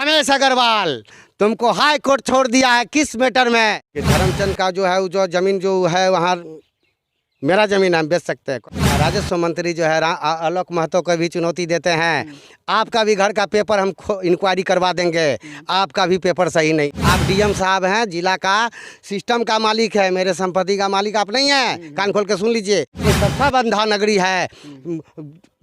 रमेश अग्रवाल, तुमको high court छोड़ दिया है किस मैटर में? कि धर्मचंद का जो है वो जो जमीन जो है वहाँ मेरा जमीन हम बेच सकते हैं। राजस्व मंत्री जो है आलोक महतो को भी चुनौती देते हैं, आपका भी घर का पेपर हम इंक्वायरी करवा देंगे, आपका भी पेपर सही नहीं। आप डीएम साहब हैं, जिला का सिस्टम का मालिक है, मेरे संपत्ति का मालिक आप नहीं हैं। कान खोल के सुन लीजिए, ये सबका बंधा नगरी है,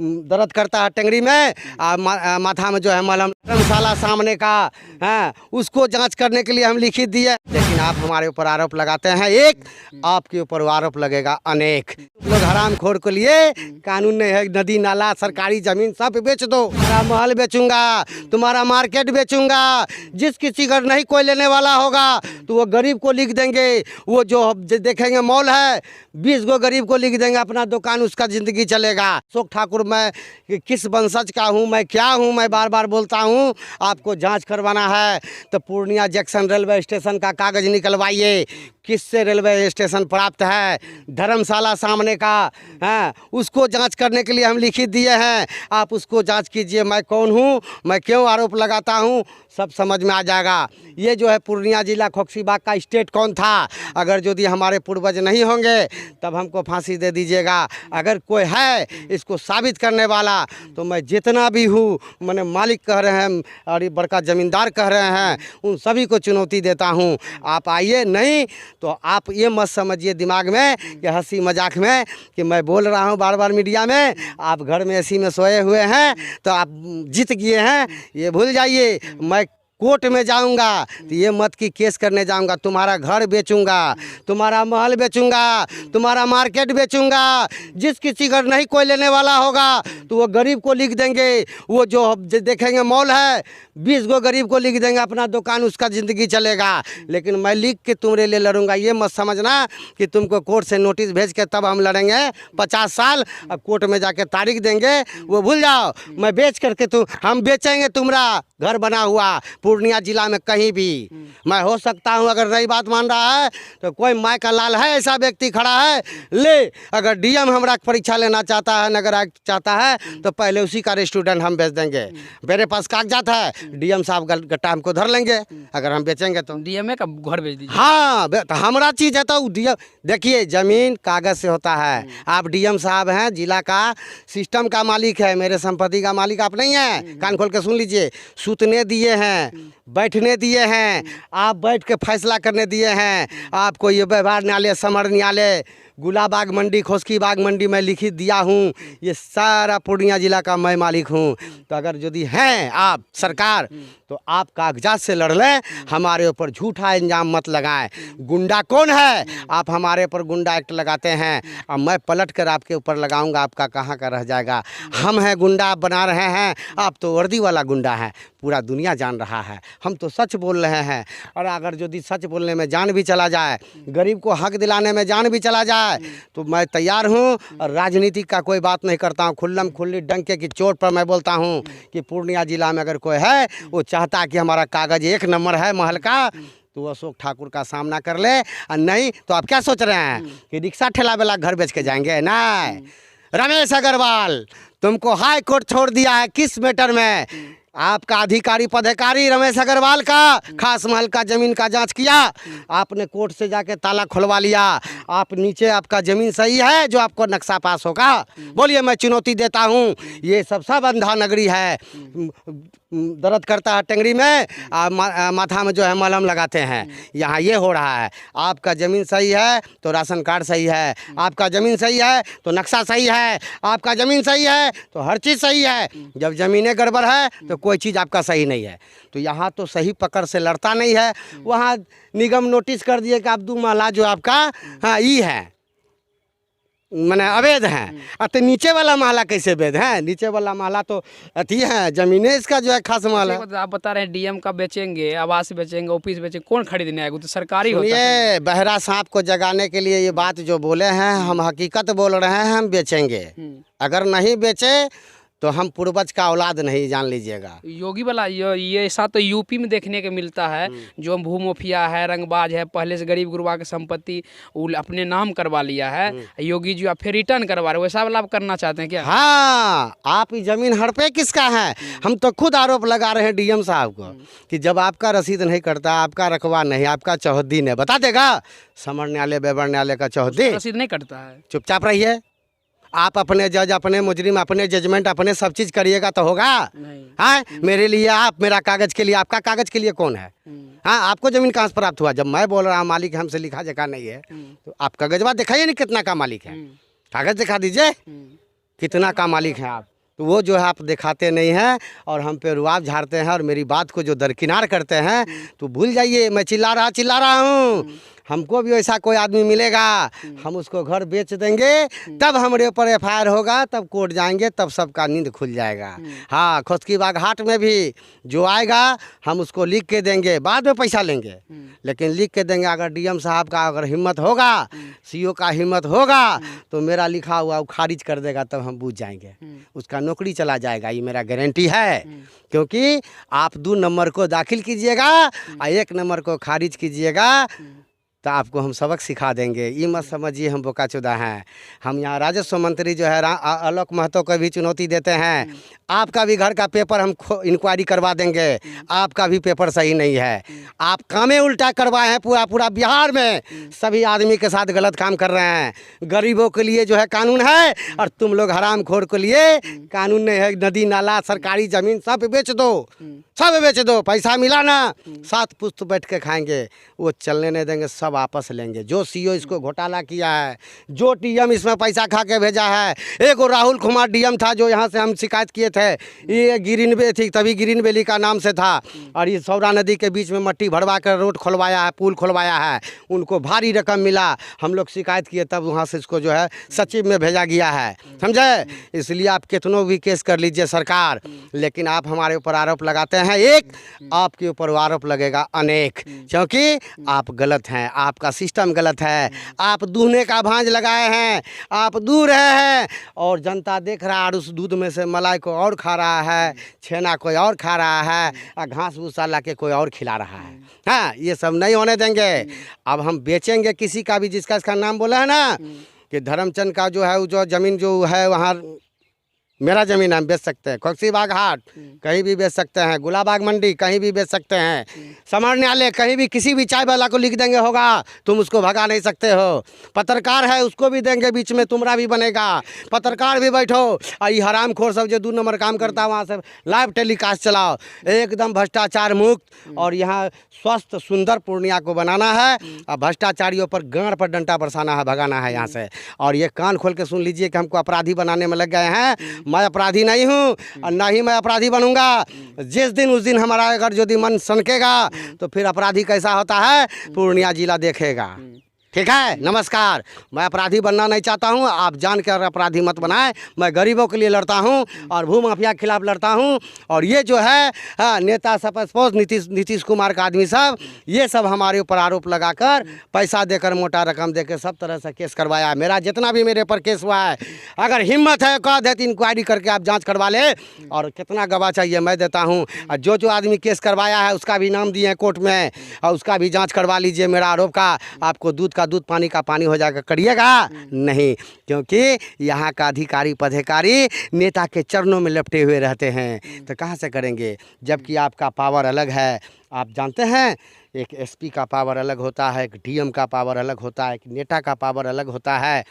दर्द करता है टेंगरी में, माथा में जो है मलहम। धर्मशाला सामने का है, उसको जांच करने के लिए हम लिखित दिए, लेकिन आप हमारे ऊपर आरोप लगाते हैं एक, आपके ऊपर आरोप लगेगा अनेक। लोग हराम खोर के लिए कानून नहीं है, नदी नाला सरकारी जमीन सब बेच दो, तुम्हारा महल बेचूंगा, तुम्हारा मार्केट बेचूंगा। जिस किसी का नहीं कोई लेने वाला होगा तो वो गरीब को लिख देंगे, वो जो देखेंगे मॉल है 20 गो गरीब को लिख देंगे अपना दुकान, उसका जिंदगी चलेगा। अशोक ठाकुर मैं किस वंशज का हूँ, मैं क्या हूँ, मैं बार बार बोलता हूँ। आपको जांच करवाना है तो पूर्णिया जंक्शन रेलवे स्टेशन का कागज निकलवाइए, किससे रेलवे स्टेशन प्राप्त है, धर्मशाला सामने का है, उसको जांच करने के लिए हम लिखित दिए हैं। आप उसको जांच कीजिए, मैं कौन हूँ, मैं क्यों आरोप लगाता हूँ, सब समझ में आ जाएगा। ये जो है पूर्णिया जिला खोकसीबाग का स्टेट कौन था, अगर यदि हमारे पूर्वज नहीं होंगे तब हमको फांसी दे दीजिएगा। अगर कोई है इसको साबित करने वाला तो मैं जितना भी हूँ, मैंने मालिक कह रहे हैं और ये बड़का ज़मींदार कह रहे हैं, उन सभी को चुनौती देता हूँ। आप आइए, नहीं तो आप ये मत समझिए दिमाग में कि हंसी मजाक में कि मैं बोल रहा हूँ बार बार मीडिया में, आप घर में एसी में सोए हुए हैं तो आप जीत गए हैं, ये भूल जाइए। मैं कोर्ट में जाऊंगा तो ये मत की केस करने जाऊंगा, तुम्हारा घर बेचूंगा, तुम्हारा महल बेचूंगा, तुम्हारा मार्केट बेचूंगा। जिस किसी का नहीं कोई लेने वाला होगा तो वो गरीब को लिख देंगे, वो जो देखेंगे मॉल है 20 गो गरीब को लिख देंगे अपना दुकान, उसका ज़िंदगी चलेगा। लेकिन मैं लिख के तुम्हारे लिए लड़ूंगा, ये मत समझना कि तुमको कोर्ट से नोटिस भेज के तब हम लड़ेंगे 50 साल, अब कोर्ट में जाके तारीख देंगे, वो भूल जाओ। मैं बेच करके हम बेचेंगे तुम्हारा घर बना हुआ पूर्णिया जिला में कहीं भी। मैं हो सकता हूं, अगर नई बात मान रहा है तो कोई माय का लाल है ऐसा व्यक्ति खड़ा है, ले अगर डीएम हमरा परीक्षा लेना चाहता है, नगर आयुक्त चाहता है तो पहले उसी का स्टूडेंट हम बेच देंगे। मेरे पास कागजात है, डीएम साहब गट्टा हमको धर लेंगे अगर हम बेचेंगे तो। डीएम का घर बेच दीजिए। हाँ, तो हमारा चीज़ है तो डीएम, देखिए जमीन कागज से होता है। आप डीएम साहब हैं, जिला का सिस्टम का मालिक है, मेरे संपत्ति का मालिक आप नहीं हैं। कान खोल के सुन लीजिए, सूतने दिए हैं, बैठने दिए हैं, आप बैठ के फैसला करने दिए हैं। आपको ये व्यवहार न्यायालय, समर न्यायालय, गुलाबाग मंडी, खोस्कीबाग मंडी में लिखित दिया हूँ, ये सारा पूर्णिया जिला का मैं मालिक हूँ। तो अगर यदि हैं आप सरकार तो आप कागजात से लड़ लें, हमारे ऊपर झूठा इल्जाम मत लगाएं। गुंडा कौन है, आप हमारे ऊपर गुंडा एक्ट लगाते हैं, अब मैं पलट कर आपके ऊपर लगाऊंगा, आपका कहाँ का रह जाएगा। हम हैं गुंडा, आप बना रहे हैं, आप तो वर्दी वाला गुंडा है, पूरा दुनिया जान रहा है। हम तो सच बोल रहे हैं, और अगर यदि सच बोलने में जान भी चला जाए, गरीब को हक दिलाने में जान भी चला जाए तो मैं तैयार हूँ। और राजनीति का कोई बात नहीं करता हूँ, खुल्लम खुल्ली डंके की चोट पर मैं बोलता हूँ कि पूर्णिया जिला में अगर कोई है वो चाहता कि हमारा कागज 1 नंबर है महल का, तो अशोक ठाकुर का सामना कर ले। और नहीं तो आप क्या सोच रहे हैं कि रिक्शा ठेला वाला घर बेच के जाएंगे? नहीं, रमेश अग्रवाल, तुमको हाई कोर्ट छोड़ दिया है किस मैटर में? आपका अधिकारी पदाधिकारी रमेश अग्रवाल का खास महल का ज़मीन का जांच किया, आपने कोर्ट से जाके ताला खुलवा लिया। आप नीचे आपका ज़मीन सही है जो आपको नक्शा पास होगा, बोलिए मैं चुनौती देता हूँ। ये सब अंधा नगरी है, दर्द करता है टेंगरी में, माथा में जो है मलहम लगाते हैं। यहाँ ये हो रहा है, आपका ज़मीन सही है तो राशन कार्ड सही है, आपका ज़मीन सही है तो नक्शा सही है, आपका ज़मीन सही है तो हर चीज़ सही है। जब ज़मीनें गड़बड़ है तो कोई चीज़ आपका सही नहीं है। तो यहाँ तो सही पकड़ से लड़ता नहीं है, वहाँ निगम नोटिस कर दिए कि आप 2 महला जो आपका हाँ ई है, मैंने अवैध हैं। तो नीचे वाला महला कैसे वैध है? नीचे वाला महला तो अथी है, ज़मीनें इसका जो है खास महला। आप बता रहे हैं डीएम का बेचेंगे, आवास बेचेंगे, ऑफिस बेचेंगे, कौन खरीदने आएगा? तो सरकारी होता है। ये बहरा सांप को जगाने के लिए ये बात जो बोले हैं, हम हकीकत बोल रहे हैं, हम बेचेंगे। अगर नहीं बेचे तो हम पूर्वज का औलाद नहीं, जान लीजिएगा। योगी वाला ये ऐसा तो यूपी में देखने को मिलता है, जो भूमाफिया है, रंगबाज है, पहले से गरीब गुरबा की संपत्ति वो अपने नाम करवा लिया है, योगी जी फिर रिटर्न करवा रहे, वैसा वाला आप करना चाहते हैं क्या? हाँ, आप ये जमीन हड़पे किसका है? हम तो खुद आरोप लगा रहे हैं डीएम साहब को कि जब आपका रसीद नहीं करता, आपका रखवा नहीं, आपका चौहद्दी ने बता देगा, समर न्यायालय बेबर न्यायालय का चौहद्दी रसीद नहीं करता है, चुपचाप रहिए। आप अपने जज, अपने मुजरिम, अपने जजमेंट, अपने सब चीज़ करिएगा तो होगा। हाँ, मेरे लिए आप, मेरा कागज़ के लिए, आपका कागज़ के लिए कौन है? हाँ, आपको ज़मीन कहाँ से प्राप्त हुआ? जब मैं बोल रहा हूँ मालिक हमसे लिखा जगह नहीं है, तो आप कागजवा दिखाइए नहीं कितना का मालिक है, कागज़ दिखा दीजिए कितना का मालिक है आप। तो वो जो है आप दिखाते नहीं हैं और हम पे रुआब झाड़ते हैं और मेरी बात को जो दरकिनार करते हैं, तो भूल जाइए मैं चिल्ला रहा हूँ। हमको भी ऐसा कोई आदमी मिलेगा, हम उसको घर बेच देंगे, तब हमारे ऊपर एफआईआर होगा, तब कोर्ट जाएंगे, तब सबका नींद खुल जाएगा। हाँ, खोस्की बाग हाट में भी जो आएगा हम उसको लिख के देंगे, बाद में पैसा लेंगे, लेकिन लिख के देंगे। अगर डीएम साहब का अगर हिम्मत होगा, सीओ का हिम्मत होगा, तो मेरा लिखा हुआ वो खारिज कर देगा, तब हम बूझ जाएंगे, उसका नौकरी चला जाएगा, ये मेरा गारंटी है। क्योंकि आप 2 नंबर को दाखिल कीजिएगा और 1 नंबर को खारिज कीजिएगा, तो आपको हम सबक सिखा देंगे। ये मत समझिए हम बोकाचोदा हैं। हम यहाँ राजस्व मंत्री जो है आलोक महतो को भी चुनौती देते हैं, आपका भी घर का पेपर हम इंक्वायरी करवा देंगे, आपका भी पेपर सही नहीं है, आप कामें उल्टा करवाए हैं। पूरा बिहार में सभी आदमी के साथ गलत काम कर रहे हैं। गरीबों के लिए जो है कानून है और तुम लोग हरामखोर के लिए कानून नहीं है। नदी नाला सरकारी ज़मीन सब बेच दो, सब बेच दो, पैसा मिला ना 7 पुश्त बैठ के खाएंगे, वो चलने नहीं देंगे, सब वापस लेंगे। जो सीओ इसको घोटाला किया है, जो डीएम इसमें पैसा खा के भेजा है, एक और राहुल कुमार डीएम था जो यहाँ से हम शिकायत किए थे, ये गिरिनबे थी, तभी गिरिन वैली का नाम से था, और ये सौरा नदी के बीच में मट्टी भरवा कर रोड खुलवाया है, पुल खुलवाया है, उनको भारी रकम मिला, हम लोग शिकायत किए, तब वहाँ से इसको जो है सचिव में भेजा गया है, समझे। इसलिए आप कितनों भी केस कर लीजिए सरकार, लेकिन आप हमारे ऊपर आरोप लगाते हैं एक, आपके ऊपर आरोप लगेगा अनेक, क्योंकि आप गलत हैं, आपका सिस्टम गलत है, आप दूहने का भांज लगाए हैं, आप दूह रहे हैं और जनता देख रहा है, और उस दूध में से मलाई को और खा रहा है, छेना कोई और खा रहा है, और घास भूसा ला के कोई और खिला रहा है। हाँ, ये सब नहीं होने देंगे। अब हम बेचेंगे किसी का भी, जिसका इसका नाम बोला है ना कि धर्मचंद का जो है वो जो ज़मीन जो है वहाँ मेरा ज़मीन हम बेच सकते हैं, खोस्की बाग हाट कहीं भी बेच सकते हैं, गुलाबाग मंडी कहीं भी बेच सकते हैं, समर न्यायालय कहीं भी, किसी भी चाय वाला को लिख देंगे होगा, तुम उसको भगा नहीं सकते हो। पत्रकार है उसको भी देंगे, बीच में तुमरा भी बनेगा, पत्रकार भी बैठो, और ये हरामखोर सब जो 2 नंबर काम करता है वहाँ से लाइव टेलीकास्ट चलाओ, एकदम भ्रष्टाचार मुक्त। और यहाँ स्वस्थ सुंदर पूर्णिया को बनाना है, और भ्रष्टाचारियों पर गांड पर डंडा बरसाना है, भगाना है यहाँ से। और ये कान खोल के सुन लीजिए कि हमको अपराधी बनाने में लग गए हैं, मैं अपराधी नहीं हूँ और ना ही मैं अपराधी बनूंगा। जिस दिन उस दिन हमारा अगर यदि मन सनकेगा तो फिर अपराधी कैसा होता है पूर्णिया जिला देखेगा। ठीक है, नमस्कार। मैं अपराधी बनना नहीं चाहता हूं, आप जान कर अपराधी मत बनाएं। मैं गरीबों के लिए लड़ता हूं और भूमाफिया के खिलाफ लड़ता हूं। और ये जो है नेता सब सपोज नीतीश कुमार का आदमी सब, ये सब हमारे ऊपर आरोप लगाकर पैसा देकर, मोटा रकम देकर सब तरह से केस करवाया है। मेरा जितना भी मेरे ऊपर केस हुआ है, अगर हिम्मत है कह देती इंक्वायरी करके आप जाँच करवा ले, और कितना गवाह चाहिए मैं देता हूँ। और जो आदमी केस करवाया है उसका भी नाम दिए हैं कोर्ट में, और उसका भी जाँच करवा लीजिए मेरा आरोप का। आपको दूध पानी का पानी हो जाएगा, करिएगा नहीं, क्योंकि यहाँ का अधिकारी पदाधिकारी नेता के चरणों में लपटे हुए रहते हैं, तो कहाँ से करेंगे, जबकि आपका पावर अलग है। आप जानते हैं एक एसपी का पावर अलग होता है, एक डीएम का पावर अलग होता है, एक नेता का पावर अलग होता है।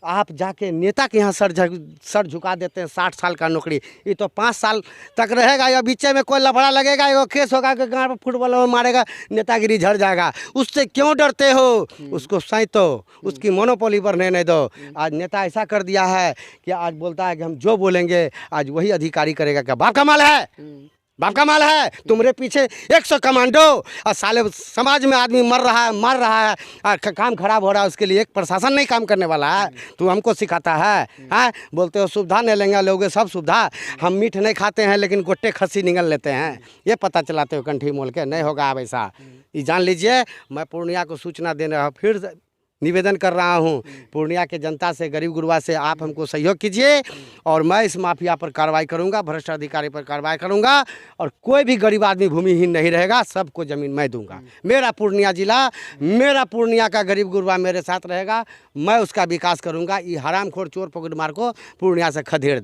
आप जाके नेता के यहाँ सर झुका देते हैं। 60 साल का नौकरी, ये तो 5 साल तक रहेगा, या बीचे में कोई लफड़ा लगेगा, वो केस होगा कि गाँव में फुटबॉल मारेगा, नेतागिरी झड़ जाएगा। उससे क्यों डरते हो? उसको सैतो, उसकी मोनोपोली बढ़ने नहीं दो। आज नेता ऐसा कर दिया है कि आज बोलता है कि हम जो बोलेंगे आज वही अधिकारी करेगा। क्या बाप का माल है? बाप का माल है? तुम्हारे पीछे 100 कमांडो, और साले समाज में आदमी मर रहा है, और काम खराब हो रहा है, उसके लिए एक प्रशासन नहीं काम करने वाला है। तू हमको सिखाता है? हाँ, बोलते हो सुविधा नहीं लेंगे, लोगे सब सुविधा। हम मीठ नहीं खाते हैं लेकिन गोट्टे खस्सी निगल लेते हैं, ये पता चलाते हो कंठी मोल के। नहीं होगा अब ऐसा, ये जान लीजिए। मैं पूर्णिया को सूचना देने फिर निवेदन कर रहा हूँ पूर्णिया के जनता से, गरीब गुरबा से, आप हमको सहयोग कीजिए और मैं इस माफिया पर कार्रवाई करूँगा, भ्रष्ट अधिकारी पर कार्रवाई करूँगा और कोई भी गरीब आदमी भूमिहीन नहीं रहेगा, सबको ज़मीन मैं दूंगा। मेरा पूर्णिया जिला, मेरा पूर्णिया का गरीब गुरबा मेरे साथ रहेगा, मैं उसका विकास करूँगा। ये हरामखोर चोर पकड़ मार को पूर्णिया से खदेड़ दे।